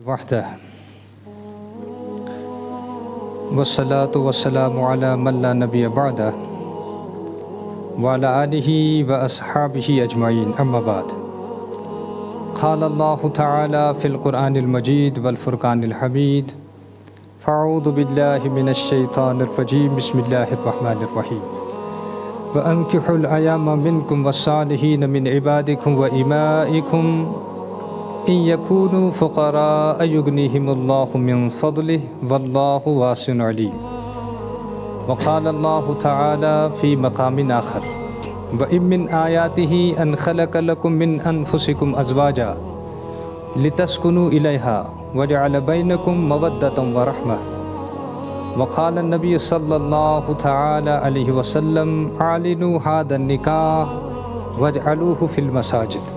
وحدہ والصلاة والسلام علی من لا نبی بعدہ وعلی آلہ واصحابہ اجمعین اما بعد قال اللہ تعالی فی القرآن المجید والفرقان الحمید فاعوذ باللہ من الشیطان الرجیم بسم اللہ الرحمن الرحیم وانکحوا الایام منکم والصالحین من عبادکم وإمائکم ان یکونوا فقراء یغنیہم اللہ من فضلہ واللہ واسع علیم وقال اللہ تعالی فی مقام آخر وَإِن مِّنْ آيَاتِهِ أَنْ خَلَقَ لَكُم مِّنْ أَنفُسِكُمْ أَزْوَاجًا لِتَسْكُنُوا إِلَيْهَا وَجَعَلَ بَيْنَكُم مَّوَدَّةً وَرَحْمَةً وقال النبی صلی اللہ تعالی علیہ وسلم اعلنوا هذا النکاح واجعلوه في المساجد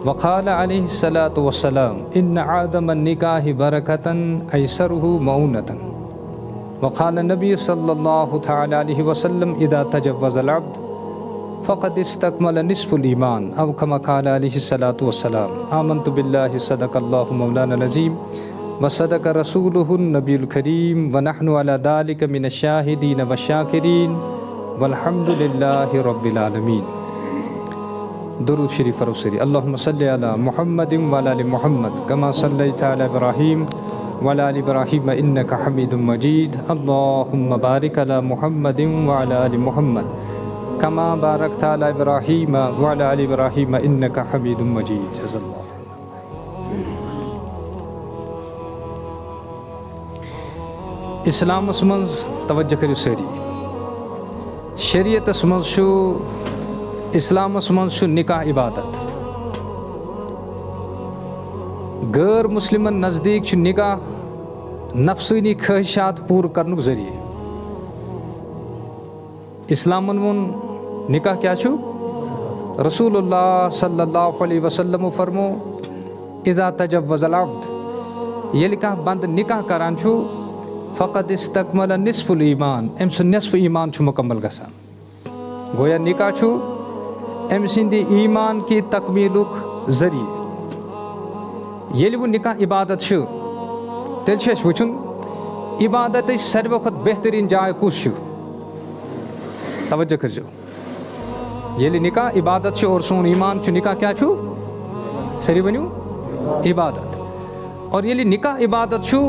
وقال علیہ الصلاۃ والسلام ان عدم النکاح برکة ایسرہ مؤونة وقال النبی صلی اللہ تعالی علیہ وسلم اذا تجوز العبد فقد استکمل نصف الایمان او کما قال علیہ الصلاۃ والسلام آمنت باللہ صدق اللہ مولانا العظیم وصدق رسولہ النبی الکریم ونحن علی ذلک من الشاہدین والشاکرین والحمد للہ رب العالمین۔ درود شریف فرسری اللہم صلی علی محمد وعلی آل محمد کما صلیت علی ابراہیم وعلی آل ابراہیم انک حمید مجید اللہم بارک علی محمد وعلی آل محمد کما بارکت علی ابراہیم وعلی آل ابراہیم انک حمید مجید۔ جزا اللہ۔ اسلامس منز توجہ کرو سری شریعتس منز اسلامس منز نکاح عبادت غیر مسلمن نزدیک نکاح نفسانی خواہشات پور کرنک ذریعہ۔ اسلامن وون نکاح کیا چھو؟ رسول اللہ صلی اللہ علیہ وسلم فرمو اذا تجوز العبد یلی کہاں بند نکاح کران چھو فقد استکمل نصف الایمان ام سن نصف ایمان چھو مکمل گسان۔ گویا نکاح چھو ام سندی ایمان کی تکمیلک ذریعہ۔ یلی وہ نکاح عبادت چھو تیل چھو وچھن عبادت ساروی کھت بہترین جائے کس چھو؟ توجہ کرجو۔ یلی نکاح عبادت چھو اور سون ایمان چھو نکاح کیا چھو؟ سری ونیو عبادت۔ اور یلی نکاح عبادت چھو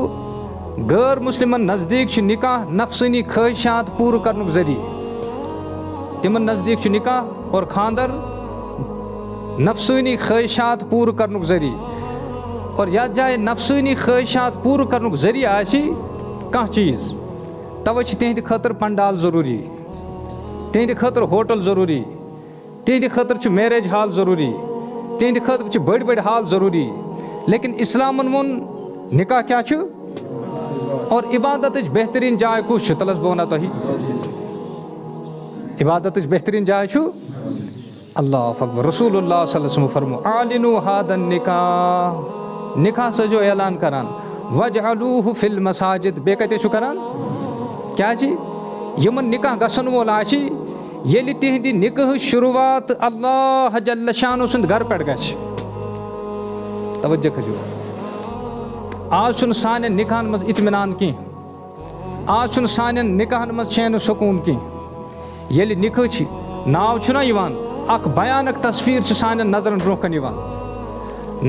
غیر مسلمن نزدیک چھو نکاح نفسانی خواہشات پور کرنک ذریعہ۔ تمن نزدیک چھو نکاح اور خاندر نفسانی خواہشات پور کرنک ذریعہ۔ اور یا جائے نفسانی خواہشات پور کرنک ذریعہ آسی کہاں چیز توجہ تہند خطر پنڈال ضروری، تہند خطر ہوٹل ضروری، تہند خطر چھ میریج ہال ضروری، تہند خطر چھ بڑ بڑ ہال ضروری، لیکن اسلامن وون نکاح کیا چھو اور عبادت بہترین جائے کس چھو؟ تلس بونا تو ہی عبادت بہترین جائے چھو اللہ اکبر۔ رسول اللہ صلی اللہ علیہ وسلم فرمو اعلنوا هذا النکاح نکاح سے جو اعلان کران وجعلوه فی المساجد بے کہتے چھو کران کیا جی یمن نکاح گسن وول آشی یلی تہندی نکاح شروعات اللہ جل شانو سند گھر پڑ گش۔ توجہ کرجو آج چھن سانن نکاحن مز اطمینان کی، آج چھن سانن نکاحن مز چین سکون کی۔ یلی نکاح چھ ناو چھنا یوان اک بیانک تصویر چھ سانن نظرن برونہ کن یوان،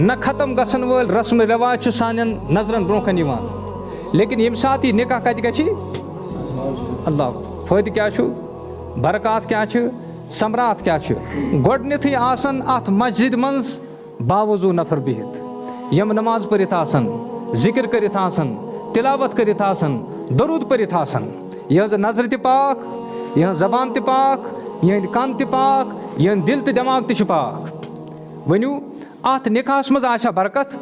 نہ ختم گسن ول رسم رواج چھ سانن نظرن برونہ کن یوان، لیکن یم ساتھ نکاح کت گچھی اللہ فائدہ کیا چھو برکات کیا چھو ثمرات کیا چھو؟ گۄڈنیتھٕے آسن ات مسجد منز باوضو نفر بہت یم نماز پرت آسن، ذکر کرت آسن، تلاوت کرت آسن، درود پرت آسن، یہذ نظر تہ پاک، یہ زبان تہ پاک، یہ کان تہ پاک، یہ دل تہ دماغ تہ پاک۔ ونیو ات نکاحس مز آسا برکت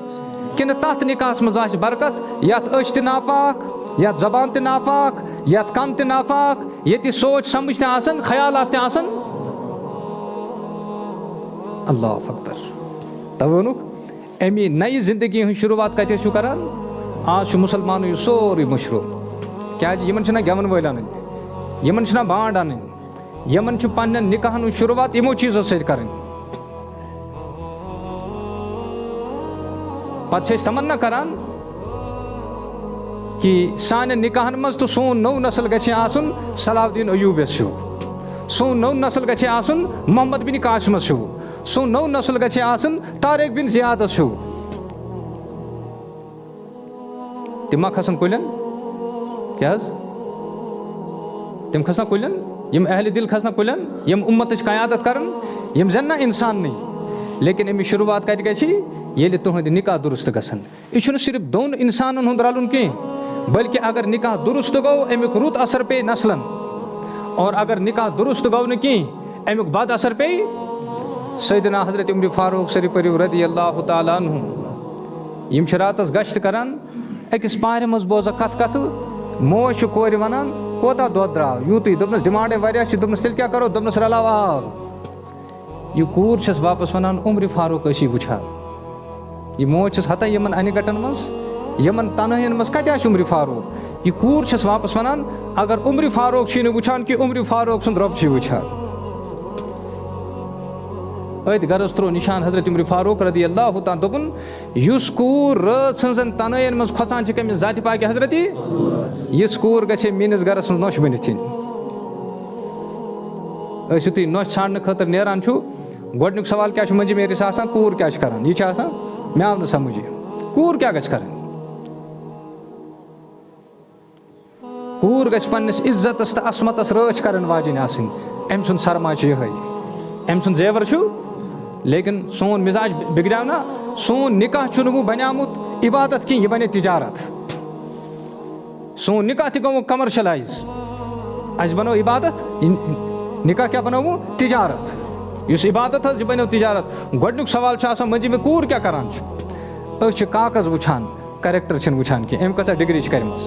کن تات نکاحس مز آس برکت یت أچھ تہ ناپاک، یت زبان تہ ناپاک، یت کان تہ ناپاک، یہ سوچ سمجھ تہ آسن، خیالات تہ آسن۔ اللہ اکبر۔ تونک امی نئی زندگی ہن شروعات کتے چھو کران؟ آج چھو مسلمانو یہ سوری مشروع کیا جی یمن چھنا گیون وٲلۍ انٕنۍ، یمن چھنا بانڈ انٕنۍ، یمن چھُ پننٮ۪ن نکاحن ہٕنٛز شروعات یمو چیٖزو سۭتۍ کرٕنۍ۔ پتہٕ چھِ أسۍ تمنا کران کہ سانٮ۪ن نِکاحن منٛز تہٕ سون نوٚو نسل گژھِ آسُن صلاح الدین ایوٗبیس ہیوٗ, سون نوٚو نسل گژھِ آسُن محمد بن قاسمس ہیوٗ, سون نوٚو نسل گژھِ آسُن طارق بن زیادس ہیوٗ. تِم ما کھسن کُلٮ۪ن, کیٛاہ حظ تِم کھسنا کُلٮ۪ن, یِم اہلِ دِل کھسنا کُلٮ۪ن, یِم اُمتٕچ قیادت کرن, یِم زینن نہ اِنسانٕے. لیکن اَمِچ شروٗعات کَتہِ گژھِ ییٚلہِ تُہنٛدِ نِکاح درُست گژھن. یہِ چھُنہٕ صرف دۄن اِنسانن ہُنٛد رلُن کینٛہہ, بلکہ اگر نکاح درست گوٚو امیُک رُت اثر پیٚیہِ نسلن, اور اگر نکاح درست گوٚو نہٕ کینٛہہ امیُک بد اثر پیٚیہِ. سیدنا حضرت عمر فاروق شریف پٔرِو رضی اللہ تعالیٰ عنہ, یِم چھِ راتس گشت کران, أکِس پارِ منٛز بوزکھ کتھٕ, موج چھِ کورِ ونان کوتاہ دۄد درٛاو, یوٗتٕے. دوٚپنس ڈِمانڈے واریاہ چھِ. دوٚپنس تیٚلہِ کیٛاہ کرو؟ دوٚپنس رلاو آب. یہِ کوٗر چھس واپس ونان عمر فاروق ٲسی وٕچھان. یہِ موج چھس ہتا یِمن انہِ گٹن منٛز, یِمن تنہٲین منٛز کتہِ آسہِ عمر فاروق. یہِ کوٗر چھس واپس ونان اگر عمر فاروق چھُے نہٕ وٕچھان کہِ عمر فاروق سُنٛد رۄب چھُے وٕچھان. أتھۍ غرض ترٛوو نِشان حضرت عمر فاروق رضی اللہ تعالیٰ. دوٚپُن یُس کوٗر رٲژ ہٕنٛزن تنہٲین منٛز کھۄژان چھِ کٔمِس ذاتِ پاکہِ حضرتِ, یِژھ کوٗر گژھِ ہے میٲنِس گرس منٛز نۄش بٔنِتھ یِنۍ. أسۍ یُتھُے نۄش ژھانڈنہٕ خٲطرٕ نیران چھُ, گۄڈنیُک سوال کیٛاہ چھُ مٔنٛزِم ییٚتِس آسان؟ کوٗر کیٛاہ چھِ کران؟ یہِ چھِ آسان, مےٚ آو نہٕ سمجھ یہِ کوٗر کیٛاہ گژھِ کرٕنۍ. کوٗر گژھِ پننِس عزتس تہٕ عصمتس رٲچھ کرن واجیٚنۍ آسٕنۍ. أمۍ سُنٛد سرما چھُ یِہوٚے, أمۍ سُنٛد زیور چھُ. لیکن سون مِزاج بِگڑیو نا. سون نکاح چھُنہٕ وۄنۍ بنیومُت عبادت کینٛہہ, یہِ بنے تجارت. سون نکاح تہِ گوٚو کمرشلایز. اَسہِ بنوو عبادت, نکاح کیٛاہ بنووُ؟ تجارت. یُس عبادت حظ یہِ بنیو تجارت. گۄڈنیُک سوال چھُ آسان مٔنٛزِم یہِ کوٗر کیٛاہ کران چھُ؟ أسۍ چھِ کاغذ وٕچھان, کریکٹر چھِنہٕ وٕچھان کینٛہہ, أمۍ کۭژاہ ڈگری چھِ کٔرمٕژ.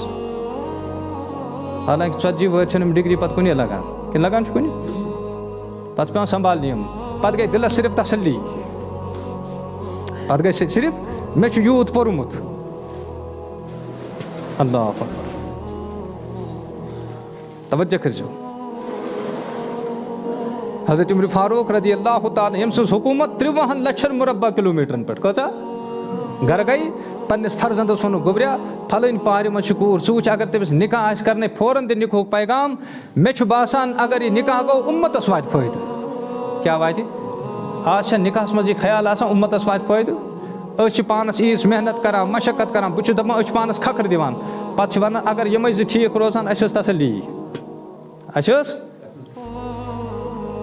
حالانکہِ 40 وٕہٕرۍ چھِنہٕ أمۍ ڈگری پتہٕ کُنے لگان, کِنہٕ لگان چھُ کُنہِ؟ پتہٕ پیٚوان سنبھالنہِ یِم. پتہٕ گٔے دِلس صرف تسلی, پتہٕ گٔے صرف مےٚ چھُ یوٗت پوٚرمُت. اللہ اکبر, توجہ کٔرۍزیو. حضرت عمر فاروق رضی اللہ تعالیٰ, ییٚمہِ سٕنٛز حکوٗمت 30 لچھن مربع کِلوٗمیٖٹرن پٮ۪ٹھ. کۭژاہ گرٕ گٔے, پننِس فرزندس ووٚنُکھ گوٚبریا پھلٲنۍ پارِ منٛز چھِ کوٗر, ژٕ وٕچھ اگر تٔمِس نکاح آسہِ کرنے فوراً دِ نکاحُک پیغام. مےٚ چھُ باسان اگر یہِ نکاح گوٚو اُمتس واتہِ فٲیدٕ. کیٛاہ واتہِ؟ آز چھےٚ نکاحس منٛز یہِ خیال آسان اُمتس واتہِ فٲیدٕ. أسۍ چھِ پانس ییٖژ محنت کران, مشقت کران. بہٕ چھُس دپان أسۍ چھِ پانس کھکھٕر دِوان, پتہٕ چھِ ونان اگر یِمے زٕ ٹھیٖک روزان اَسہِ ٲس تسلی. اَسہِ ٲس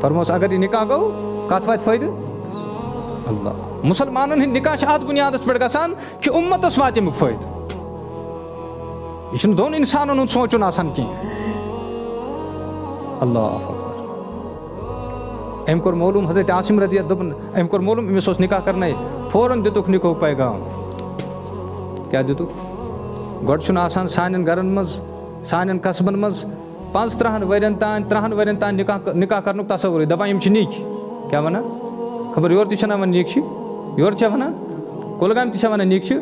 فرموس اگر یہِ نکاح گوٚو کتھ واتہِ فٲیدٕ؟ اللہ. مُسلمانن ہٕنٛدۍ نکاح چھِ اتھ بُنیادس پٮ۪ٹھ گژھان کہِ اُمتس واتہِ امیُک فٲیدٕ. یہِ چھُنہٕ دۄن انسانن ہُنٛد سونٛچُن آسان کینٛہہ. اللہ اکبر. أمۍ کوٚر معلوٗم حضرت عاصم رضی, دوٚپُن أمۍ کوٚر معلوٗم أمِس اوس نکاح کرنے, فوراً دِتُکھ نکاحُک پیغام. کیٛاہ دِتُکھ؟ گۄڈٕ چھُنہٕ آسان سانٮ۪ن گرن منٛز, سانٮ۪ن قصبن منٛز 35 ؤرین تام 30 ؤرین تام نکاح کرنُک تصوُرٕے. دپان یِم چھِ نِکۍ. کیٛاہ ونان؟ خبر یورٕ تہِ چھِنہ وَنان نِکۍ چھِ, یورٕ چھےٚ وَنان, کۄلگامہِ تہِ چھےٚ وَنان نِکۍ چھِ.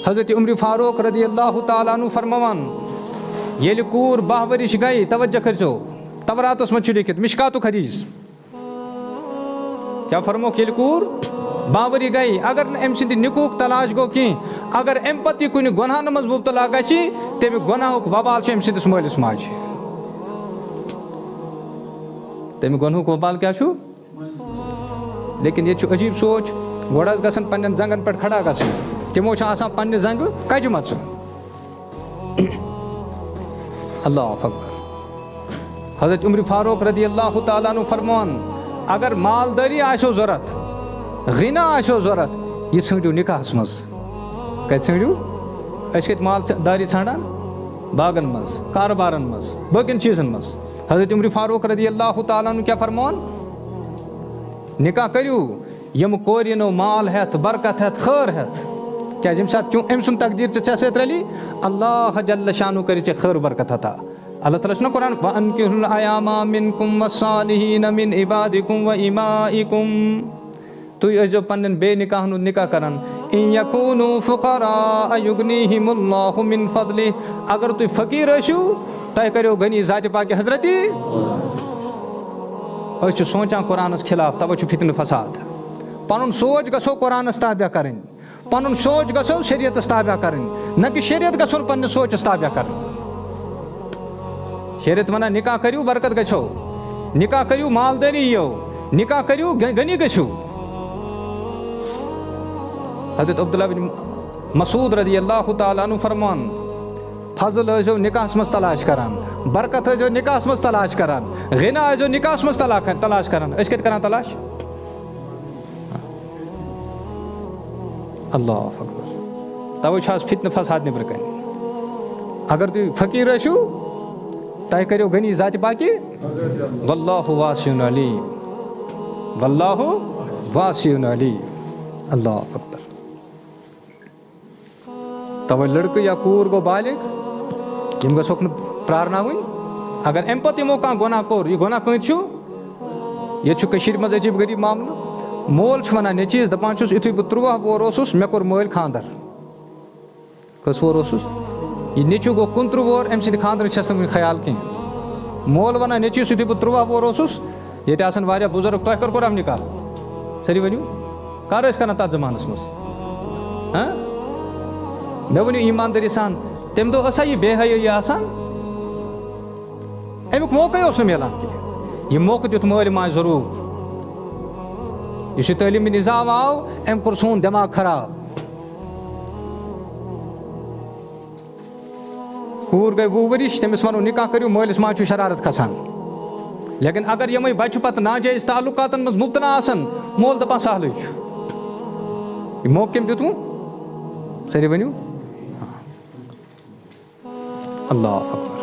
حضرت عمر فاروق رضی اللہ تعالیٰ عنہ فرماوان, ییٚلہِ کوٗر 12 ؤرِش گٔے, توجہ کٔرۍزیو, توراتس منٛز چھُ لیکھِتھ, مشکاتُک حدیٖث. کیٛاہ فرموکھ؟ ییٚلہِ کوٗر 12 ؤری گٔے, اگر نہٕ أمۍ سٕنٛدِ نکاحُک تلاش گوٚو کینٛہہ, اگر اَمہِ پتہٕ یہِ کُنہِ گۄنہن منٛز مُبتلا گژھِ, تَمیُک گۄناہُک وبال چھُ أمۍ سٕنٛدِس مٲلِس ماجہِ. تَمیُک گۄنہُک وبال کیٛاہ چھُ؟ لیکن ییٚتہِ چھُ عجیٖب سونٛچ, گۄڈٕ ٲس گژھان پننٮ۪ن زنٛگن پٮ۪ٹھ کھڑا گژھٕنۍ, تِمو چھِ آسان پننہِ زنٛگہٕ کجمژٕ. اللہ اکبر. حضرت عمر فاروق رضی اللہ تعالیٰ عنہ فرمان, اگر مالدٲری آسیو ضوٚرتھ, غِنا آسیو ضوٚرتھ, یہِ ژھٲنٛڈِو نکاحس منٛز. کتہِ ژھٲنٛڈِو؟ أسۍ کتہِ مالدٲری ژھانٛڈان؟ باغن منٛز, کاربارن منٛز, باقین چیٖزن منٛز. حضرت عمر فاروق رضی اللہ تعالیٰ عنہ کیٛاہ فرمان؟ نکاح کٔرِو یِم کورِ یِنو مال ہٮ۪تھ, برکت ہٮ۪تھ, خٲر ہٮ۪تھ. کیٛازِ ییٚمہِ ساتہٕ أمۍ سُنٛد تقدیٖر ژےٚ سۭتۍ رلی, اللہ جل شانُہ کَرِ ژےٚ خٲر برکت عطا. اللہ تعالیٰ چھُنہ قرآن, وَأَنكِحُوا الْأَيَامَ مِنكُمْ وَالصَّالِحِينَ مِنْ عِبَادِكُمْ وَإِمَائِكُمْ. تُہۍ ٲسۍزیو پننٮ۪ن بے نکاحن ہُنٛد نکاح کران. إِن يَكُونُوا فُقَرَاءَ يُغْنِيهِمُ اللَّهُ مِنْ فَضْلِهِ. اگر تُہۍ فقیٖر ٲسِو, تۄہہِ کٔرِو غنی ذاتِ پاکہِ حضرتِ. أسۍ چھِ سونٛچان قرآنس خِلاف, تَوَے چھُ فِتنہٕ فساد. پنُن سونٛچ گژھو قرآنس تابع کرٕنۍ, پن سوچ گھو شریعتس تابع کریں نہ کہ شریعت گھن پنہ سوچس تابع کریں. شریعت ونان نکاح کریو برکت گھو، نکاح کریو مالداری یو، نکاح کریو غنی گھو. حضرت عبداللہ بن مسعود رضی اللہ تعالیٰ عنہ فرمان فضل ٲسۍزیو نکاحس منٛز تلاش کران، برکت ٲسۍزیو نکاحس منٛز تلاش کران، غنا ٲسۍزیو نکاحس منٛز تلاش کران. أسۍ کتہِ کران تلاش؟ اللہ اکبر. توے چھُ آز فتنہٕ فساد نیبرٕ کنۍ. اگر تُہۍ فقیٖر ٲسِو تۄہہِ کٔرِو غنی ذاتِ باقی واللہ واسع علیم، واللہ واسع علیم. اللہ اکبر. توے لڑکہٕ یا کوٗر گوٚو بالغ یِم گژھوکھ نہٕ پرٛارناوٕنۍ. اگر اَمہِ پتہٕ یِمو کانٛہہ گۄناہ کوٚر، یہِ گۄناہ کۭتۍ چھُ؟ ییٚتہِ چھُ کٔشیٖرِ منٛز عجیٖب غریٖب معاملہٕ. مول چھُ وَنان نیٚچوِس دَپان چھُس یُتھُے بہٕ 13 وُہُر اوسُس مےٚ کوٚر مٲلۍ خانٛدر. کٔژ وُہُر اوسُس؟ یہِ نیٚچوٗ گوٚو 29 وُہُر، أمۍ سٕنٛدِ خانٛدرٕچ چھَس نہٕ وٕنہِ خیال کینٛہہ. مول وَنان نیٚچوِس یُتھُے بہٕ 13 وُہُر اوسُس، ییٚتہِ آسان واریاہ بُزرگ، تۄہہِ کر کوٚرہو نِکاح؟ سٲری ؤنِو کر ٲسۍ کران تَتھ زمانَس منٛز؟ مےٚ ؤنِو ایٖماندٲری سان تَمہِ دۄہ ٲسا یہِ بے حیٲیی آسان؟ اَمیُک موقعے اوس نہٕ مِلان کینٛہہ. یہِ موقعہٕ دیُت مٲلۍ ماجہِ ضروٗر. یُس یہِ تعلیٖمی نِظام آو أمۍ کوٚر سون دٮ۪ماغ خراب. کوٗر گٔے 20 ؤرِش تٔمِس وَنو نِکاح کٔرِو، مٲلِس ماجہِ چھُ شرارت کھسان. لیکن اگر یِمے بچہِ پتہٕ ناجٲیز تعلُقاتن منٛز مُبتلا آسان، مول دَپان سہلٕے چھُ. یہِ موقعہٕ کٔمۍ دیُتوٕ؟ سٲری ؤنِو اللہ اکبر،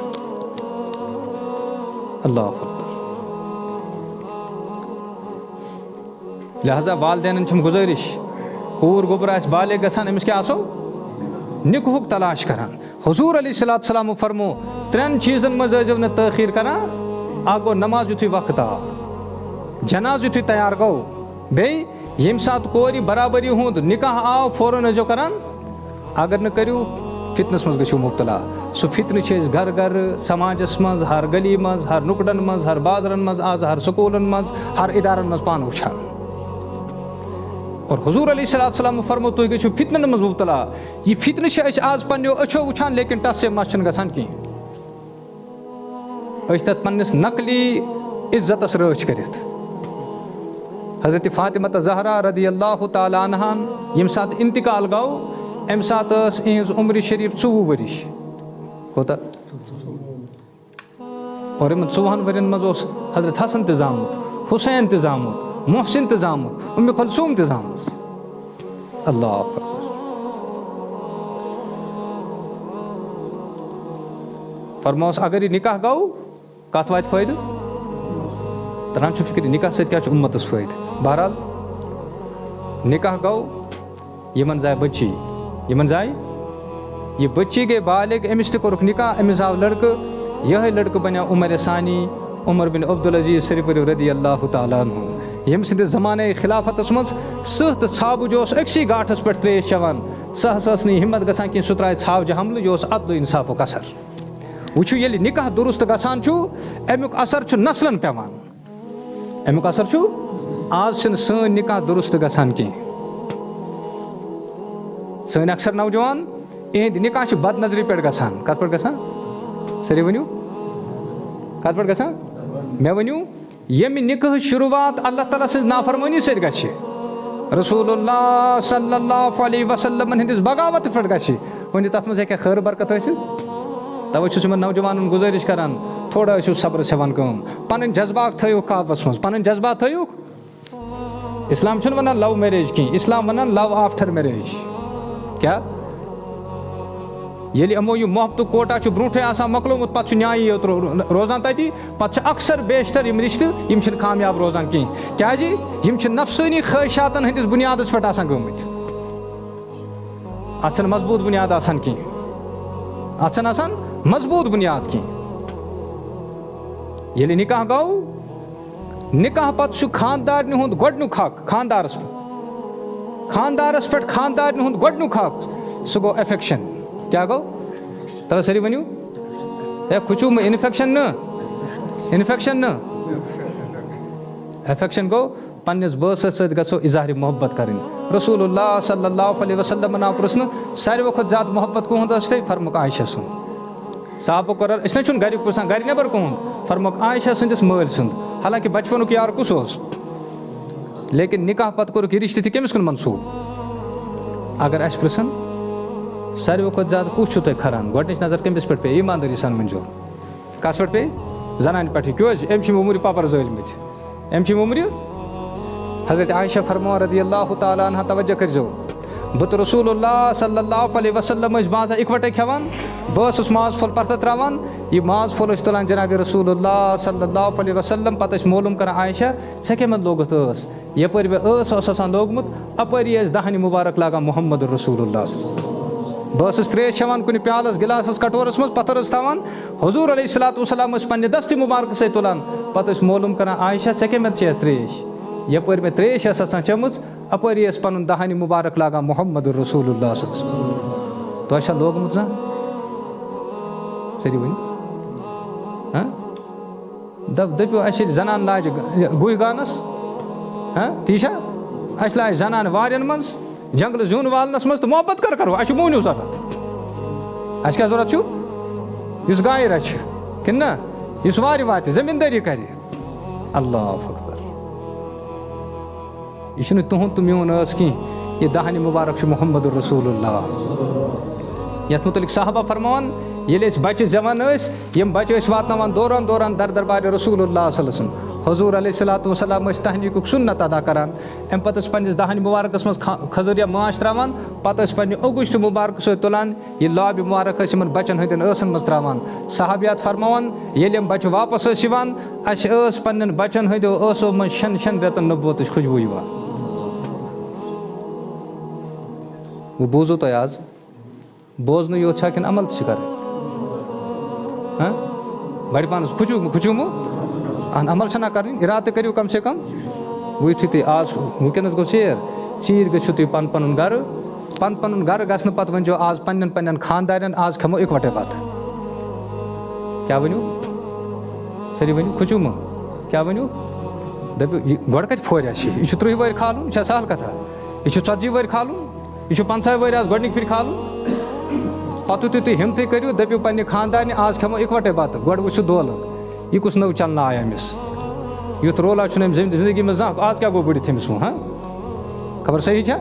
اللہ اکبر. لہذا والدینن چھم گُزٲرِش، کوٗر گوٚبُر آسہِ بالغ گژھان أمِس کیٛاہ آسو؟ نِکہُک تلاش کران. حضوٗر علیہ الصلوٰتُ وسلامو فرمو 3 چیٖزن منٛز ٲسۍزیو نہٕ تٲخیٖر کران. اکھ گوٚو نماز یُتھُے وقت آو، جناز یُتھُے تیار گوٚو، بیٚیہِ ییٚمہِ ساتہٕ کورِ برابری ہُنٛد نِکاح آو فوراً ٲسۍزیو کران. اگر نہٕ کٔرِو فتنس منٛز گٔژھِو مُبتلا. سُہ فتنہٕ چھِ أسۍ گرٕ گرٕ سماجس منٛز، ہر گلی منٛز، ہر نُکڑن منٛز، ہر بازرن منٛز، آز ہر سکوٗلن منٛز، ہر ادارن منٛز پانہٕ وٕچھان. اور حضوٗر علیہ الصلوٰتُ وسلام فرمو تُہۍ گٔژھِو فتنن منٛز مُبتلا. یہِ فتنہٕ چھِ أسۍ آز پننیو أچھو وٕچھان لیکن ٹس سے مس چھُنہٕ گژھان کینٛہہ. أسۍ تتھ پننِس نقلی عزتس رٲچھ کٔرِتھ. حضرت فاطمہ زہرا رضی اللہ تعالیٰ عنہن ییٚمہِ ساتہٕ انتقال گوٚو اَمہِ ساتہٕ ٲس یِہٕنٛز عمرِ شریٖف 24 ؤرِش. کوتاہ؟ اور یِمن 24 ؤرین منٛز اوس حضرت حسن تہِ زامُت، حُسین تہِ زامُت، محسن تہِ زامُت، اُمہِ کلثوم تہِ زامٕژ. اللہ اکبر. فرموس اگر یہِ نِکاح گوٚو کتھ واتہِ فٲیدٕ؟ تران چھُ فِکرِ نِکاح سۭتۍ کیٛاہ چھُ اُمتس فٲیدٕ. بہرحال نِکاح گوٚو، یِمن زاے بٔچی، یِمن زاے یہِ بٔچی گٔے بالغ، أمِس تہِ کوٚرُکھ نِکاح، أمِس زاو لڑکہٕ. یِہوٚے لڑکہٕ بنیو عمر ثانی، عمر بن عبدالعزیز صرف رضی اللہ تعالیٰ عنہ، ییٚمہِ سٕنٛدِس زمانے خِلافتس منٛز سٕہ تہٕ ژھاوٕج اوس أکسٕے گاٹھس پٮ۪ٹھ ترٛیش چٮ۪وان. سۄ ہسا ٲس نہٕ یہِ ہِمت گژھان کینٛہہ سُہ ترٛایہِ ژھاوجہِ حملہٕ. یہِ اوس عدلہٕ انصافُک اثر. وٕچھِو ییٚلہِ نِکاح درُست گژھان چھُ اَمیُک اثر چھُ نسلن پٮ۪وان. اَمیُک اثر چھُ آز چھِنہٕ سٲنۍ نِکاح درُست گژھان کینٛہہ. سٲنۍ اکثر نوجوان یِہٕنٛدۍ نِکاح چھِ بد نظری پٮ۪ٹھ گژھان. کتھ پٮ۪ٹھ گژھان؟ سٲری ؤنِو کتھ پٮ۪ٹھ گژھان؟ مےٚ ؤنِو ییٚمہِ نِکاحٕچ شروٗعات اللہ تعالیٰ سٕنٛز نافرمٲنی سۭتۍ گژھِ، رسول اللہ صلی اللہ علیہ وسلمن ہٕنٛدِس بغاوتہٕ پٮ۪ٹھ گژھِ، ؤنِو تتھ منٛز ہیٚکیٛاہ خٲر برکت ٲسِتھ؟ توے چھُس یِمن نوجوانن گُزٲرِش کران تھوڑا ٲسِو صبرس ہٮ۪وان کٲم. پنٕنۍ جذبات تھٲیِو قابوٗوس منٛز، پنٕنۍ جذبات تھٲیِوکھ. اسلام چھُنہٕ ونان لو میریج کینٛہہ، اسلام ونان لو آفٹر میریج. کیٛاہ؟ ییٚلہِ یِمو یہِ محبتُک کوٹا چھُ برونٛٹھٕے آسان مۄکلومُت پتہٕ چھُ نیایی یوت روزان تتہِ، پتہٕ چھِ اکثر بیشتر یِم رشتہٕ یِم چھِنہٕ کامیاب روزان کینٛہہ. کیٛازِ؟ یِم چھِ نفسٲنی خٲہِشاتن ہٕنٛدِس بُنیادس پٮ۪ٹھ آسان گٔمٕتۍ. اتھ چھنہٕ مضبوٗط بُنیاد آسان کینٛہہ، اتھ چھنہٕ آسان مضبوٗط بُنیاد کینٛہہ. ییٚلہِ نِکاح گوٚو، نِکاح پتہٕ چھُ خانٛدارنہِ ہُنٛد گۄڈنیُک حق خانٛدارس پٮ۪ٹھ خانٛدارنہِ ہُنٛد گۄڈنیُک حق سُہ گوٚو ایفیکشن. کیٛاہ گوٚو؟ ترا سٲری ؤنِو ہے کھُچو مےٚ اِنفیکشن نہٕ، اِنفیکشن نہٕ، ایفیکشن گوٚو پننِس بٲژَس سۭتۍ گژھو اِظہارِ محبت کَرٕنۍ. رسول اللہ صلی اللہ علیہ وسلم نا پرسن ساروی کھت زیادہ محبت کہند تھی فرمک عائشہ سن صحابہ قرار اس لیے گھر پرسان گھر نبر کہند فرمک عائشہ سندس مل سند حالانکہ بچپنک یار کس لیکن نکاح پتہ کورک یہ رشتہ تہ کمس کن منسوب اگر اس پرسن ساروی کھت زیادہ کس تھی کھران گۄڈنِچ نظر کمس پہ پے ایمانداری سان ؤنزیو کس پہ زنان پہ کیٛازِ أمۍ چھِ موٚموٗرِ پپر زٲلمٕتۍ أمۍ چھِ موٚموٗرِ حضرت عائشہ فرماوان رضی اللہ تعالیٰ عنہ توجہ کٔرزیو بہٕ تہٕ رسول اللہ صلی اللہ علیہ وسلم ٲسۍ مازا اِکوٹے کھٮ۪وان بہٕ ٲسٕس ماز پھوٚل پرتھٕ ترٛاوان یہِ ماز پھوٚل ٲسۍ تُلان جناب رسول اللہ صلی اللہ علیہ وسلم پتہٕ ٲسۍ معلوٗم کران عائشہ ژےٚ کیٛاہ مےٚ لوگُتھ ٲس یپٲرۍ مےٚ ٲس اوس آسان لوگمُت اپٲری ٲسۍ دہنہِ مُبارک لاگان محمد رسول اللہ بہٕ ٲسٕس ترٛیش چٮ۪وان کُنہِ پیالس گِلاسس کٹورس منٛز پتھر ٲسۍ تھاوان حضوٗر علیہ الصلوٰتُ وسلام ٲسۍ پننہِ دستہِ مُبارکہٕ سۭتۍ تُلان پتہٕ ٲسۍ معلوٗم کران عائشہ ژےٚ کیٛاہ مےٚ چیٚیتھ ترٛیش یپٲرۍ مےٚ ترٛیش ٲس آسان چٔمٕژ اپٲری ٲسۍ پنُن دہنہِ مُبارک لاگان محمد رسول اللہ صلی اللہ علیہ وسلم تۄہہِ چھا لوگمُت زانٛہہ سٲری ؤنِو دٔپِو اَسہِ ییٚلہِ زنان لاجہِ گُہۍ گانس تی چھا اَسہِ لاجہِ زنان وارٮ۪ن منٛز جنگلہٕ زیُن والنس منٛز تہٕ محبت کر کرو اَسہِ چھُ موہنیوٗ ضوٚرتھ اَسہِ کیٛاہ ضوٚرتھ چھُ یُس گایہِ رچھِ کِنہٕ نہ یُس وارِ واتہِ زٔمیٖندٲری کرِ اللہ اکبر یہ چھُنہٕ تُہُنٛد تہٕ میون ٲس کینٛہہ یہِ دہنہِ مُبارک چھُ محمد رسول اللہ یتھ متعلق صحابہ فرماوان ییٚلہِ أسۍ بچہِ زٮ۪وان ٲسۍ یِم بچہِ ٲسۍ واتناوان دوران دوران در دربارِ رسول اللہ صلی اللہ علیہ وسلم حضوٗر علیہ الصلوٰتُ وسلام ٲسۍ تحنیٖکُک سُنت ادا کران امہِ پتہٕ ٲسۍ پننِس دہنہِ مُبارکس منٛز کھٔزٕر یا ماچھ ترٛاوان پتہٕ ٲسۍ پننہِ اوٚگُشتہٕ مُبارکہٕ سۭتۍ تُلان یہِ لابہِ مُبارک ٲسۍ یِمن بچن ہٕنٛدٮ۪ن ٲسن منٛز ترٛاوان صحابیات فرماوان ییٚلہِ یِم بچہِ واپس ٲسۍ یِوان اَسہِ ٲس پننٮ۪ن بچن ہٕنٛدیو ٲسو منٛز شٮ۪ن رٮ۪تن نبوتٕچ خوشبوٗ یِوان وۄنۍ بوٗزو تۄہہِ آز بوزنٕے یوت چھا کِنہٕ عمل تہِ چھِ کرٕنۍ بڑِ پانس کھوٗچوٗمو اہن عمل چھنا کرٕنۍ اِرادٕ کٔرِو کم سے کم وۄنۍ یُتھُے تُہۍ آز وٕنکٮ۪نس گوٚو ژیٖرۍ گٔژھِو تُہۍ پنُن گرٕ پنُن گرٕ گژھنہٕ پتہٕ ؤنۍزیو آز پننٮ۪ن خاندارٮ۪ن آز کھٮ۪مو اِکوٹے بتہٕ کیٛاہ ؤنِو سٲری ؤنِو کھوٗچوٗمو کیٛاہ ؤنِو دٔپِو یہِ گۄڈٕ کتہِ پھورِ اَسہِ یہِ چھُ 30 ؤہٕرۍ کھالُن یہِ چھا سہل کتھا یہِ چھُ 40 ؤہٕرۍ کھالُن یہِ چھُ 50 ؤہٕرۍ آز گۄڈنِکۍ پھِرِ کھالُن پتہٕ یُتھُے تُہۍ ہِمتٕے کٔرِو دٔپِو پننہِ خاندارنہِ آز کھٮ۪مو اِکوٹے بتہٕ گۄڈٕ وٕچھِو دولہٕ یہِ کُس نٔو چلنا آے أمِس یُتھ رولا چھُنہٕ أمۍ زندگی منٛز زانٛہہ آز کیٛاہ گوٚو بٔڑِتھ أمِس وۄنۍ خبر صحیح چھا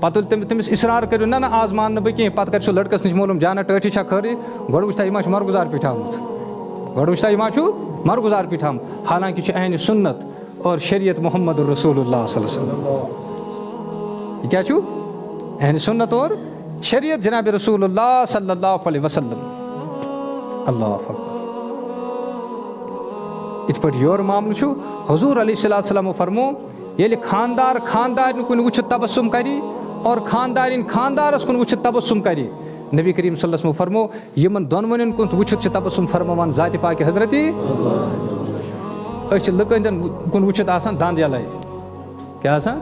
پتہٕ ییٚلہِ تٔمِس اِصرار کٔرِو نہ آز مان نہٕ بہٕ کینٛہہ پتہٕ کرِ سُہ لڑکس نِش معلوٗم جانا ٹٲٹھی چھا خٲرٕے گۄڈٕ وٕچھتا یہِ ما چھُ مرگُزار پیٖٹھ آمُت گۄڈٕ وٕچھتا یہِ ما چھُ مرگُزار پیٖٹھ آمُت حالانکہِ چھُ عینہِ سُنت اور شریعت محمد رسول اللہ صلی اللہ علیہ وسلم یہِ کیٛاہ چھُ عینہِ سُنت اور شریعت جناب رسول اللہ صلی اللہ علیہ وسلم اللہ اکبر یِتھ پٲٹھۍ یورٕ معاملہٕ چھُ حضوٗر علیہ الصلوٰتُ وسلامو فرمو ییٚلہِ خاندار خاندارنہِ کُن وٕچھِتھ تبسُم کرِ اور خاندارِنۍ خاندارس کُن وٕچھِتھ تبسُم کرِ نبی کریم صلی اللہ علیہ وسلم فرمو یِمن دۄنوٕنٮ۪ن کُن وٕچھِتھ چھِ تبسُم فرماوان ذاتِ پاکہِ حضرتی أسۍ چھِ لُکہٕ ہٕنٛدٮ۪ن کُن وٕچھِتھ آسان دنٛد یَلے کیٛاہ آسان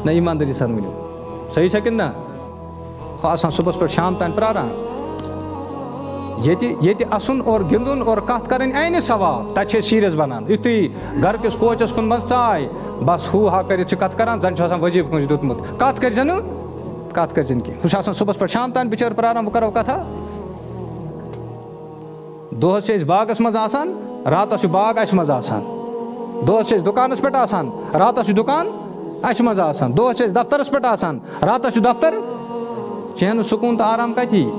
نہ ایٖماندٲری سان ؤنِو صحیح چھا کِنہٕ نہ ہُہ آسان صُبحس پٮ۪ٹھ شام تام پرٛاران ییٚتہِ اَسُن اور گِنٛدُن اور کَتھ کَرٕنۍ عینہِ ثواب تَتہِ چھِ أسۍ سیٖریَس بَنان یُتھُے گرٕ کِس کوچَس کُن منٛز ژاے بَس ہُہ ہا کٔرِتھ چھِ کَتھ کَران زَن چھُ آسان ؤضیٖفہٕ کٲنٛسہِ دیُتمُت کَتھ کٔرۍ زِ نہٕ کینٛہہ ہُہ چھُ آسان صُبحس پٮ۪ٹھ شام تام بِچٲرۍ پرٛاران وۄنۍ کَرو کَتھا دۄہَس چھِ أسۍ باغَس منٛز آسان راتَس چھُ باغ اَسہِ منٛز آسان دۄہَس چھِ أسۍ دُکانَس پٮ۪ٹھ آسان راتَس چھُ دُکان اَسہِ منٛز آسان دۄہَس چھِ أسۍ دفترَس پٮ۪ٹھ آسان راتَس چھُ دفتر چٲنۍ نہٕ سکوٗن تہٕ آرام کَتہِ یی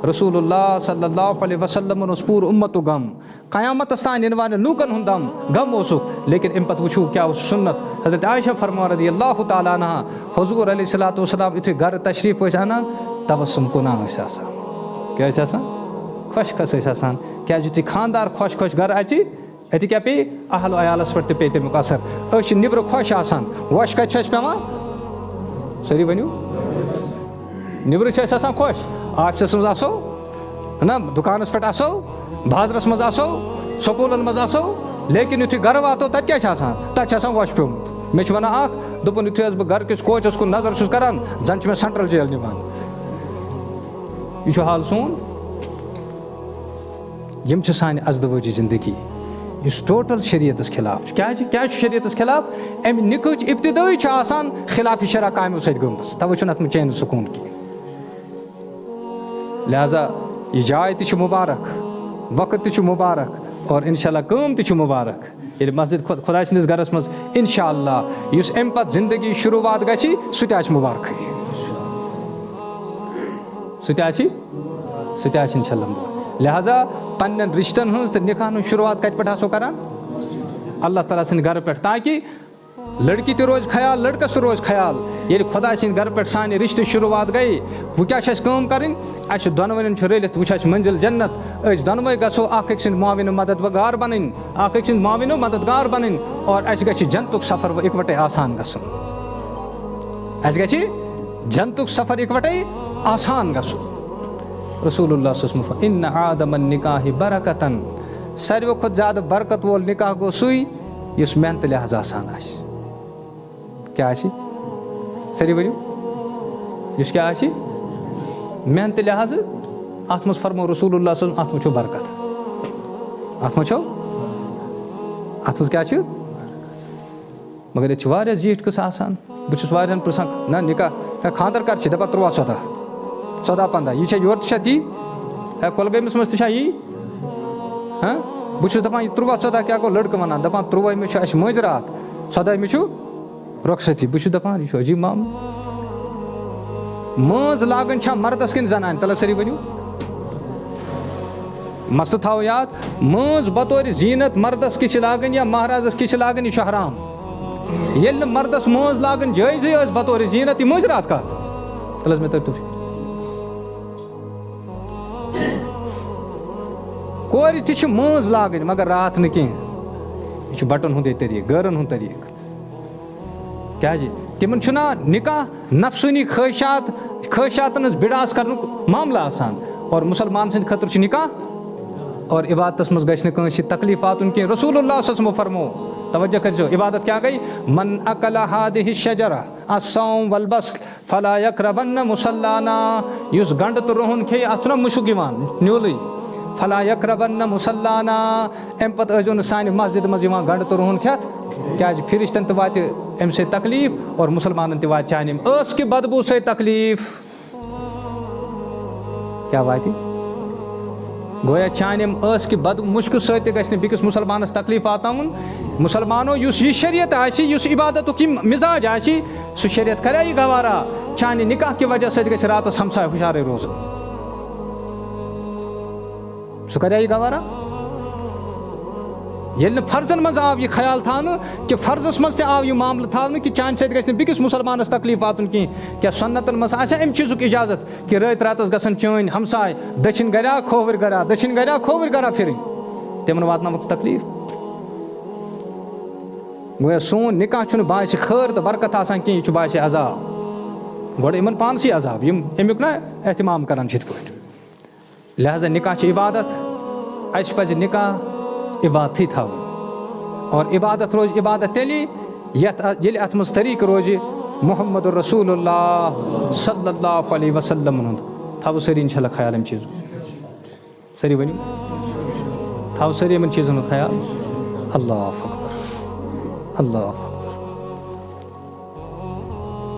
رسول اللہ صلی اللہ علیہ وسلمن اوس پوٗرٕ اُمتُک غم قیامتس تام یِنہٕ والٮ۪ن لوٗکن ہُنٛد غم اوسُکھ لیکن اَمہِ پتہٕ وٕچھو کیٛاہ اوس سُنت حضرت عائشہ فرماوان رضی اللہ تعالیٰ عنہ حضوٗر علیہ الصلوٰتُ وسلام یُتھُے گرٕ تشریٖف ٲسۍ اَنان تبسُم کُنا ٲسۍ آسان کیٛاہ ٲسۍ آسان خۄشکَس ٲسۍ آسان کیٛازِ یُتھُے خاندار خۄش خۄش گرٕ اَژِ اَتہِ کیٛاہ پیٚیہِ اہل و عیالَس پٮ۪ٹھ تہِ پیٚیہِ تَمیُک اثر أسۍ چھِ نیٚبرٕ خۄش آسان وۄش کَتہِ چھُ اَسہِ پٮ۪وان سٲری ؤنِو نیٚبرٕ چھِ أسۍ آسان خۄش آفِسَس منٛز آسو نہ دُکانَس پٮ۪ٹھ آسو بازرَس منٛز آسو سکوٗلَن منٛز آسو لیکن یُتھُے گرٕ واتو تَتہِ کیٛاہ چھِ آسان تَتہِ چھِ آسان وۄش پیوٚمُت مےٚ چھُ وَنان اکھ دوٚپُن یُتھُے حظ بہٕ گرٕ کِس کوچَس کُن نظر چھُس کران زَن چھُ مےٚ سٮ۪نٹرل جیل نِوان یہِ چھُ حال سون یِم چھِ سانہِ اَزدٕوٲجی زندگی یُس ٹوٹل شریعتس خلاف چھُ. کیٛازِ شریعتس خلاف؟ اَمہِ نِکٕچ ابتدٲیی چھِ آسان خلاف شرع کامیو سۭتۍ گٔمٕژ, تَوَے چھُنہٕ اَتھ منٛز چین سکوٗن کِہیٖنۍ. لہذا یہِ جاے تہِ چھِ مُبارک, وقت تہِ چھُ مُبارک, اور اِنشاء اللہ کٲم تہِ چھُ مُبارک. ییٚلہِ مسجد خۄداے سٕنٛدِس گرس منٛز اِنشاء اللہ یُس اَمہِ پتہٕ زندگی شروٗعات گژھِ سُہ تہِ آسہِ مُبارکٕے, سُہ تہِ آسہِ اِنشاء اللہ مُبارک. لہذا پننٮ۪ن رِشتن ہٕنٛز تہٕ نِکاحن ہٕنٛز شروٗعات کتہِ پٮ۪ٹھ آسو کران؟ اللہ تعالیٰ سٕنٛدِ گرٕ پٮ۪ٹھ, تاکہِ لڑکی تہِ روزِ خیال, لڑکس تہِ روزِ خیال. ییٚلہِ خۄداے سٕنٛدِ گرٕ پٮ۪ٹھ سانہِ رِشتہٕ شروٗعات گٔے, وۄنۍ کیٛاہ چھِ اَسہِ کٲم کَرٕنۍ؟ اَسہِ چھُ دۄنوٕنٮ۪ن چھُ رٔلِتھ, وۄنۍ چھُ اَسہِ منزِل جنت. أسۍ دۄنوَے گژھو اکھ أکۍ سٕنٛدۍ معاوِنہٕ مددگار بنٕنۍ, اکھ أکۍ سٕنٛدۍ معاوِنہٕ مددگار بنٕنۍ, اور اَسہِ گژھِ جنتُک سفر وۄنۍ اِکوَٹَے آسان گژھُن. اَسہِ گژھِ جنتُک سفر اِکوَٹَے آسان گژھُن. رسول اللہ صلی اللہ علیہ وسلم اِنَّ عَادَمَ النِّکاحِ بَرَکَتًا, ساروِیو کھۄتہٕ زیادٕ برکت وول نِکاح گوٚو سُے یُس محنتہٕ لحاظ آسان آسہِ. کیٛاہ آسہِ؟ سٲری ؤنِو, یُس کیٛاہ آسہِ؟ محنتہٕ لحاظہٕ. اَتھ منٛز فرمو رسول اللہ صلی اللہ علیہ وسلم اَتھ منٛز چھُ برکت. اَتھ منٛز چھو, اَتھ منٛز کیٛاہ چھُ؟ مگر ییٚتہِ چھِ واریاہ زیٖٹھ قٕصہٕ آسان. بہٕ چھُس واریاہن پرٛژھان, نہ نِکاح خانٛدر کر چھِ؟ دَپان 13-14 یہِ چھا یورٕ تہِ چھا تی؟ کۄلگٲمِس منٛز تہِ چھا یی؟ بہٕ چھُس دَپان یہِ 13-14 کیٛاہ گوٚو لٔڑکہٕ وَنان, دَپان 13مہِ چھُ اَسہِ مٲنٛزِ راتھ, 14مہِ چھُ رۄخصتی. بہٕ چھُس دَپان یہِ چھُ عجیٖب معاملہٕ. مٲنٛز لاگٕنۍ چھا مردس کِنہٕ زنانہِ؟ تَلہ سٲری ؤنِو. مسلہٕ تھاوو یاد, مٲنٛز بطورِ زیٖنت مردس کِژھ چھِ لاگٕنۍ یا مہرازس کِژھ چھِ لاگٕنۍ, یہِ چھُ حرام. ییٚلہِ نہٕ مردس مٲنٛز لاگٕنۍ جٲیزٕے ٲس بطورِ زیٖنت, یہِ مٲنٛزِ راتھ کَتھ؟ تَلہٕ حظ مےٚ تٔرۍ تو فِکرِ. کورِ تہِ چھِ مٲنٛز لاگٕنۍ مگر راتھ نہٕ کینٛہہ. یہِ چھُ بٹن ہُنٛدے طریٖقہٕ, غٲرن ہُنٛد طریٖقہٕ. کیٛازِ تِمن چھُنہ نِکاح نفسٲنی خٲہِشاتن ہٕنٛز بِڑاس کرنُک معاملہٕ آسان, اور مُسلمان سٕنٛدِ خٲطرٕ چھُ نِکاح, اور عبادتس منٛز گژھِ نہٕ کٲنٛسہِ تکلیٖف واتُن کینٛہہ. رسول اللہ صلی اللہ علیہ وسلم فرمو, توجہ کٔرزیو, عبادت کیٛاہ گٔے؟ من اکل ہادِہ الشجرہ الصوم والبسل فلا یقربن مصلانا. یُس گنڈٕ تہٕ رُہُن کھیٚیہِ, اَتھ چھُنہ مُشُک یِوان نیوٗلٕے, فلا یقربن مصلانا. اَمہِ پتہٕ ٲسۍزیو نہٕ سانہِ مسجد منٛز یِوان گنڈٕ تہٕ رُہُن کھٮ۪تھ, کیٛازِ فرشتن تہِ واتہِ اَمہِ سۭتۍ تکلیٖف, اور مُسلمانن تہِ واتہِ چانہِ ٲس کہِ بدبوٗ سۭتۍ تکلیٖف. کیٛاہ واتہِ؟ گویا چانہِ ٲس کہِ بد مُشکہٕ سۭتۍ تہِ گژھِ نہٕ بیٚکِس مُسلمانس تکلیٖف واتناوُن. مُسلمانو یُس یہِ شریعت آسہِ, یُس عبادتُک یہِ مِزاج آسہِ, سُہ شریعت کریا یہِ گوارا چانہِ نِکاح کہِ وجہ سۭتۍ گژھِ راتس ہمساے ہُشارے روزُن؟ سُہ کریا یہِ گوارا؟ ییٚلہِ نہٕ فرضن منٛز آو یہِ خیال تھاونہٕ کہِ فرضس منٛز تہِ آو یہِ معاملہٕ تھاونہٕ کہِ چانہِ سۭتۍ گژھِ نہٕ بیٚکِس مُسلمانس تکلیٖف واتُن کینٛہہ, کیٛاہ سنتن منٛز آسیا اَمہِ چیٖزُک اِجازت کہِ رٲتۍ راتس گژھن چٲنۍ ہمساے دٔچھِنۍ گرا کھووٕرۍ گرا, دٔچھِنۍ گرا کھووٕرۍ گرا پھِرٕنۍ, تِمن واتناوکھ تکلیٖف؟ گویا سون نِکاح چھُنہٕ باعثِ خٲر تہٕ برکت آسان کینٛہہ, یہِ چھُ باعثِ عذاب. گۄڈٕ یِمن پانسٕے عذاب, یِم اَمیُک نا احتمام کران چھِ یِتھ پٲٹھۍ. لہٰذا نِکاح چھِ عبادت, اَسہِ پزِ نِکاح عبادتھٕے تھاوُن, اور عبادت روزِ عبادت تیٚلہِ ییٚلہِ اَتھ منٛز طریٖقہٕ روزِ محمد رسول اللہ صلی اللہ علیہ وسلمن ہُنٛد. تھاوو سٲری انشاء اللہ خیال اَمہِ چیٖزُک, سٲری ؤنِو, تھاوو سٲری یِمن چیٖزن ہُنٛد خیال. اللہ اکبر, اللہ اکبر.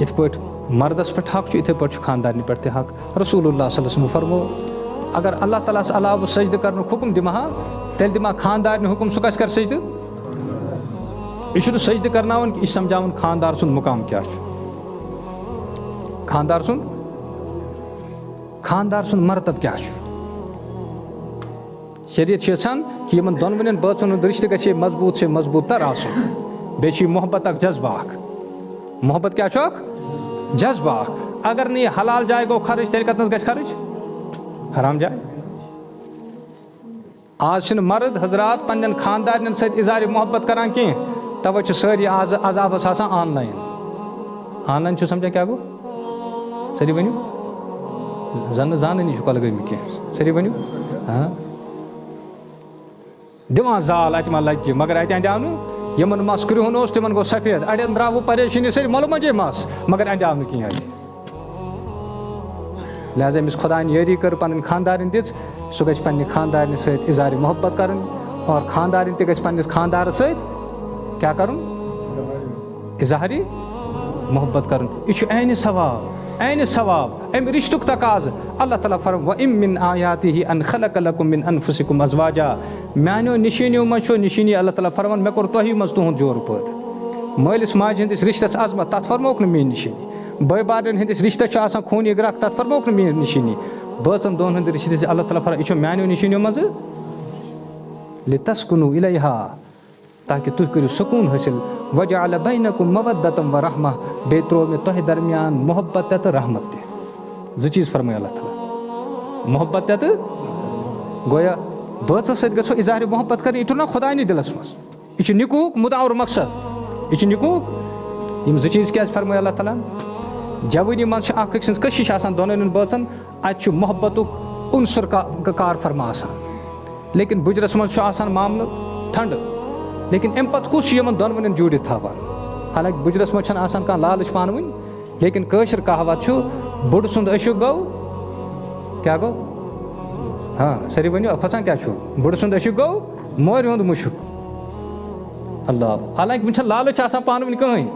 یِتھ پٲٹھۍ مردس پٮ۪ٹھ حق چھُ, یِتھٕے پٲٹھۍ چھُ خانٛدارنہِ پٮ۪ٹھ تہِ حق. رسول اللہ صلی اللہ علیہ وسلم فرمو, اگر اللہ تعالیٰ ہس علاوٕ سجدٕ کرنُک حُکُم دِمہٕ ہا, تیٚلہِ دِمہٕ ہا خانٛدارنہِ حُکُم, سُہ کَتہِ کَرِ سجدٕ. یہِ چھُنہٕ سجدٕ کرناوُن, یہِ چھُ سمجھاوُن خانٛدار سُنٛد مُقام کیٛاہ چھُ, خانٛدار سُنٛد مرتب کیٛاہ چھُ. شریعت چھُ یژھان کہِ یِمن دۄنوٕنٮ۪ن بٲژن ہُنٛد رِشتہٕ گژھِ ہے مضبوٗط سے مضبوٗط تر آسُن. بیٚیہِ چھُ یہِ محبت اکھ جذبہٕ اکھ. محبت کیٛاہ چھُ اکھ؟ جذبہٕ اکھ. اگر نہٕ یہِ حلال جایہِ گوٚو خرٕچ, تیٚلہِ کتنس گژھِ خرٕچ؟ حرام جایہِ. آز چھِنہٕ مرد حضرات پننٮ۪ن خانٛدارنٮ۪ن سۭتۍ اِظہارِ محبت کران کینٛہہ, توے چھِ سٲری آز عذابس آسان آن لاین. آن لاین چھُ سمجھان کیٛاہ گوٚو؟ سٲری ؤنِو. زن نہٕ زانٲنی چھُ کۄلگٲمہِ کینٛہہ, سٲری ؤنِو. دِوان زال اَتہِ ما لگہِ, مگر اَتہِ اندیٛاو نہٕ. یِمن مس کرٛہُن اوس تِمن گوٚو سفید, اڑٮ۪ن درٛاو پریشٲنی سۭتۍ مۄلہٕ مۄنجے مس, مگر اندیٛاو نہٕ کِہیٖنۍ اَتہِ. لہٰذا أمِس خۄدایَن یٲری کٔر پنٕنۍ خانٛدارِنۍ دِژ, سُہ گژھِ پننہِ خانٛدارنہِ سۭتۍ اِظہارِ محبت کرٕنۍ, اور خاندارن تہِ گژھِ پنٛنِس خاندارس سۭتۍ کیٛاہ کَرُن اِظہارِ محبت کَرُن. یہِ چھُ عینہِ ثواب اَمہِ رِشتُک تقاضہٕ. اللہ تعالیٰ فرم وَإِم مِّن آیاتِهِ أَن خَلَقَ لَكُم مِّن أَنفُسِكُم أَزْوَاجًا. میٛانیو نِشٲنیو منٛز چھو نِشٲنی اللہ تعالیٰ فرمان مےٚ کوٚر تۄہی منٛز تُہُنٛد جورٕ پٲدٕ. مٲلِس ماجہِ ہِنٛدِس رِشتَس عظمت تَتھ فرموکھ نہٕ میٛٲنۍ نِشٲنی. بٲے بارنٮ۪ن ہِنٛدِس رِشتَس چھُ آسان خوٗنی گرٛکھ تَتھ فرموکھ نہٕ میٛٲنۍ نِشٲنی. بٲژَن دۄن ہٕنٛدِ رِشتَس اللہ تعالیٰ فرمان یہِ چھُ میٛانیو نِشٲنیو منٛزٕ لِتَسکُنوٗ اِلیہا تاکہِ تُہۍ کٔرِو سکوٗن حٲصِل. وَجَعَلَ بَینَکُم مَوَدَّةً وَرَحمَةً بیٚیہِ ترٛوو مےٚ تۄہہِ درمیان محبت تہِ تہٕ رحمت تہِ. 2 چیٖز فرمٲے اللہ تعالیٰ محبت تہِ تہٕ گویا بٲژَس سۭتۍ گژھو اِظہارِ محبت کَرٕنۍ. یہِ تُل نا خۄداینہِ دِلَس منٛز. یہِ چھُ نِکوٗہُک مُدا اور مقصد. یہِ چھُ نِکوٗہُک. یِم 2 چیٖز کیٛازِ فرمٲے اللہ تعالیٰ جوٲنی منٛز چھِ اکھ أکۍ سٕنٛز کٔشِش آسان دۄنوٕنٮ۪ن بٲژَن. اَتہِ چھُ محبتُک عُنصر کار فرما آسان. لیکِن بُجرَس منٛز چھُ آسان معاملہٕ ٹھنٛڈٕ. لیکِن اَمہِ پَتہٕ کُس چھُ یِمن دۄنوٕنٮ۪ن جوٗڑِتھ تھاوان. حالانکہِ بُجرَس منٛز چھَنہٕ آسان کانٛہہ لالٕچ پانہٕ ؤنۍ. لیکِن کٲشِر کہاوت چھُ بُڈٕ سُنٛد عشق گوٚو کیٛاہ گوٚو سٲری ؤنِو کھۄژان کیٛاہ چھُ بُڈٕ سُنٛد عشق گوٚو مورِ ہُنٛد مُشُک. اللہ حالانکہِ وٕنہِ چھَنہٕ لالٕچ آسان پانہٕ ؤنۍ کٕہٕنۍ.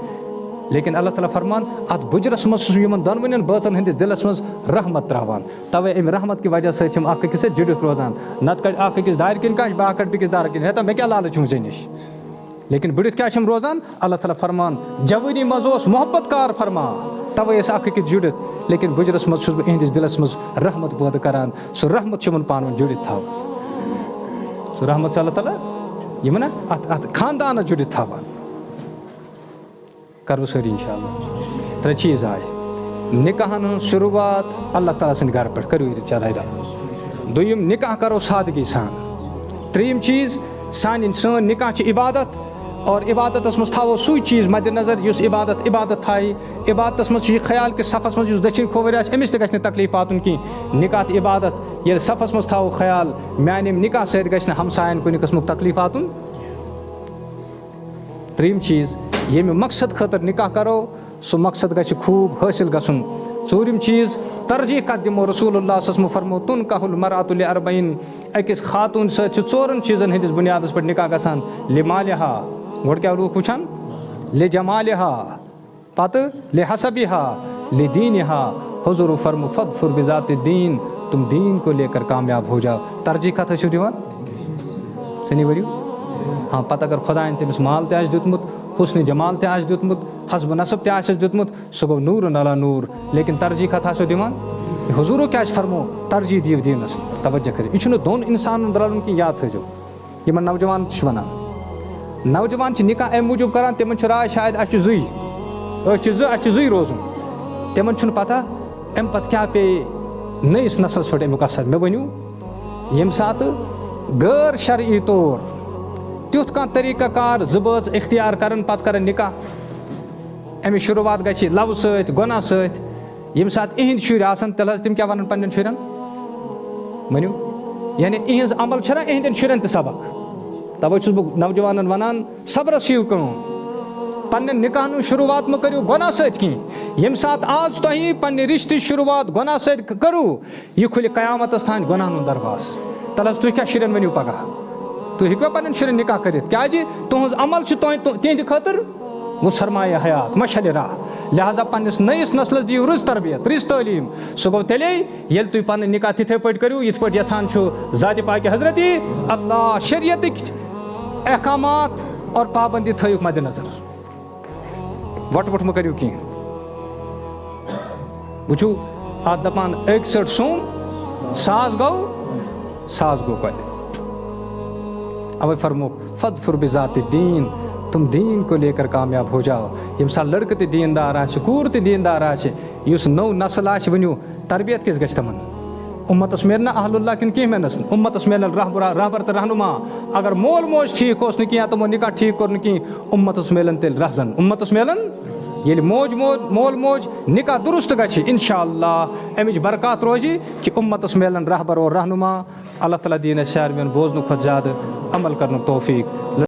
لیکِن اللہ تعالیٰ فرمان اَتھ بُجرَس منٛز چھُ یِمن دۄنوٕنٮ۪ن بٲژَن ہٕنٛدِس دِلَس منٛز رحمت ترٛاوان. تَوَے اَمہِ رحمت کہِ وجہ سۭتۍ چھِ یِم اکھ أکِس سۭتۍ جُڑِتھ روزان. نَتہٕ کَڑِ اکھ أکِس دارِ کِنۍ کَش بیٛاکھ کَڑِ بیٚکِس دارِ کِنۍ ہے مےٚ کیٛاہ لالٕچ چھُم ژےٚ نِش. لیکِن بٔڑِتھ کیٛاہ چھِ یِم روزان اللہ تعالیٰ فرمان جوٲنی منٛز اوس محبت کار فرما. تَوَے ٲسۍ اکھ أکِس جُڑِتھ. لیکِن بُجرَس منٛز چھُس بہٕ یِہِنٛدِس دِلَس منٛز رحمت پٲدٕ کَران. سُہ رحمت چھُ یِمَن پانہٕ ؤنۍ جُڑِتھ تھاوان. سُہ رحمت چھُ اللہ تعالیٰ یِمن نا اَتھ خاندانَس جُڑِتھ تھاوان. کَرو سٲری اِنشاء اللہ. 3 چیٖز آیہِ. نِکاحن ہٕنٛز شروٗعات اللہ تعالیٰ سٕنٛدِ گرٕ پٮ۪ٹھ کٔرِو چلاے رات. 2 نِکاح کَرو سادگی سان. 3 چیٖز سٲنۍ نِکاح چھِ عبادت. اور عبادتَس منٛز تھاوو سُے چیٖز مدِ نظر یُس عبادت تھایہِ. عبادتَس منٛز چھُ یہِ خیال کہِ صفس منٛز یُس دٔچھِنۍ کھووٕرۍ آسہِ أمِس تہِ گژھِ نہٕ تکلیٖف واتُن کینٛہہ. نِکاح تہٕ عبادت ییٚلہِ صفس منٛز تھاوو خیال میانہِ اَمہِ نِکاح سۭتۍ گژھِ نہٕ ہمساین کُنہِ قٕسمُک تکلیٖف واتُن. 3 چیٖز ییٚمہِ مقصد خٲطرٕ نِکاح کَرو سُہ مقصد گژھِ خوٗب حٲصِل گژھُن. 4 چیٖز ترجیح کَتھ دِمو رسول اللہ صلی اللہ علیہ وسلم فرمو تُنکحُ المرأۃ لِأَربعین. أکِس خاتوٗن سۭتۍ چھِ 4 چیٖزن ہِنٛدِس بُنیادَس پٮ۪ٹھ نِکاح گژھان. لِمالِہا گۄڈٕ کیٛاہ لوٗکھ وٕچھان لِجمالِہا پتہٕ لِحسبِہا لِدیٖنِہا. حضوٗرو فرمو فَضْفَر بِذاتِ دیٖن تُم دیٖن کو لے کر کامیاب ہو جاؤ. ترجیح کَتھ ٲسِو دِوان سٲنی ؤرِو. پتہٕ اگر خۄدایَن تٔمِس مال تہِ آسہِ دیُتمُت حُسنہِ جمال تہِ آسہِ دیُتمُت حسبہٕ نصب تہِ آسٮ۪س دیُتمُت سُہ گوٚو نوٗرُن علا نوٗر. لیکِن ترجیح کَتھ آسیو دِوان حضوٗرو کیٛازِ فرمو ترجیح دِیِو دیٖنَس توجہ کٔرِتھ. یہِ چھُنہٕ 2 اِنسانَن رَلُن کینٛہہ یاد تھٲیزیو. یِمن نوجوان تہِ چھُ وَنان نوجوان چھِ نِکاح اَمہِ موٗجوٗب کَران تِمن چھُ راے شاید اَسہِ چھُ 2 أسۍ چھِ 2 روزُن. تِمن چھُنہٕ پَتہ اَمہِ پَتہٕ کیٛاہ پیٚیہِ نٔیِس نسلَس پٮ۪ٹھ اَمیُک اَثر. مےٚ ؤنِو ییٚمہِ ساتہٕ غٲر شرعی طور تیُتھ کانٛہہ طریٖقہ کار 2 بٲژ اختیار کَرَن پَتہٕ کَرَن نِکاح. اَمِچ شروٗعات گژھِ لَوٕ سۭتۍ گۄناہ سۭتۍ. ییٚمہِ ساتہٕ یِہِنٛدۍ شُرۍ آسَن تیٚلہِ حظ تِم کیٛاہ وَنَن پنٛنٮ۪ن شُرٮ۪ن ؤنِو. یعنی یِہِنٛز عمل چھَنہ یِہِنٛدٮ۪ن شُرٮ۪ن تہِ سبق. تَوَے چھُس بہٕ نوجوانَن وَنان صبرَس ہِیِو کٲم. پنٛنٮ۪ن نِکاحن ہٕنٛز شروٗعات مہٕ کٔرِو گۄناہ سۭتۍ کینٛہہ. ییٚمہِ ساتہٕ آز تۄہہِ پنٛنہِ رِشتٕچ شروٗعات گۄناہ سۭتۍ کٔرٕو یہِ کھُلہِ قیامَتَس تانۍ گۄناہَن ہُنٛد دَرواز. تَلہٕ حظ تُہۍ کیٛاہ شُرٮ۪ن ؤنِو پگاہ تُہۍ ہیٚکوا پنٛنٮ۪ن شُرٮ۪ن نِکاح کٔرِتھ کیٛازِ تُہُنٛز عمل چھُ تِہنٛدِ خٲطرٕ گوٚو سرمایہ حیات مشعلہِ راہ. لہٰذا پنٛنِس نٔیِس نسلَس دِیِو رٕژ تربیت رٕژ تعلیٖم. سُہ گوٚو تیٚلے ییٚلہِ تُہۍ پَنٕنۍ نِکاح تِتھَے پٲٹھۍ کٔرِو یِتھ پٲٹھۍ یَژھان چھُ ذاتِ پاکہِ حضرتِ اللہ شریعتٕکۍ احکامات اور پابندی تھٲیِکھ مدِ نظر. وۄٹھ وۄٹھ مہٕ کٔرِو کینٛہہ. وٕچھِو اَتھ دَپان 61 سوٚم 1000 گوٚو کۄلہِ. اَوَے فرموکھ فَضْفَر بِذاتِ دیٖن تُم دیٖن کو لے کر کامیاب ہو جاؤ. ییٚمہِ ساتہٕ لٔڑکہٕ تہِ دیٖندار آسہِ کوٗر تہِ دیٖندار آسہِ یُس نٔو نسل آسہِ ؤنِو تربیت کِژھ گژھِ تِمن. اُمتَس میلہِ نہ اہل اللہ کِنہٕ کینٛہہ میلنَس نہٕ اُمتَس میلن رہبر تہٕ رہنُما. اگر مول موج ٹھیٖک اوس نہٕ کینٛہہ تِمو نِکاح ٹھیٖک کوٚر نہٕ کِہیٖنۍ اُمتَس میلن تیٚلہِ رہزن. اُمتَس میلن ییٚلہِ مول موج نِکاح دُرُست گژھِ اِنشاء اللہ اَمِچ برکات روزِ کہِ اُمتَس میلن رہبر اور رہنُما. اللہ تعالیٰ دِیِن اَسہِ ساروِین بوزنہٕ کھۄتہٕ زیادٕ عمل کَرنُک توفیٖق.